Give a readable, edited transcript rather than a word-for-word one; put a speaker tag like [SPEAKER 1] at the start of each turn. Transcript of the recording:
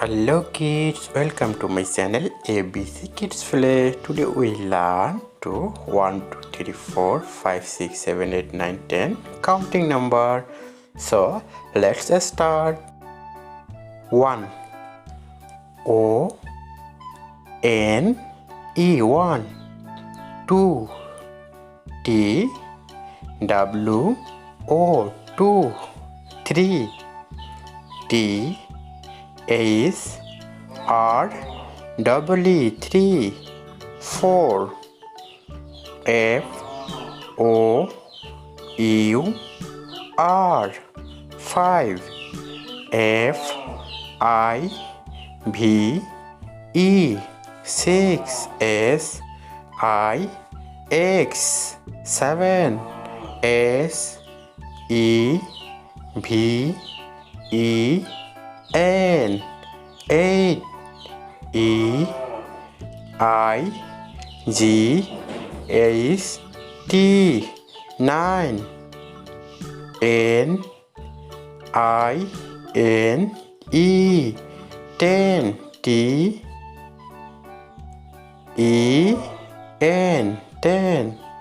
[SPEAKER 1] Hello kids, welcome to my channel ABC Kids Play. Today we learn to 1, 2, 3, 4, 5, 6, 7, 8, 9, 10 counting number. So let's start. 1 O N E 1 2 T W O 2 3 T H R E 3 4 F O U R 5 F I V E 6 S I X 7 S E V E N 8 E I G H T 9 N I N E 10 T E N 10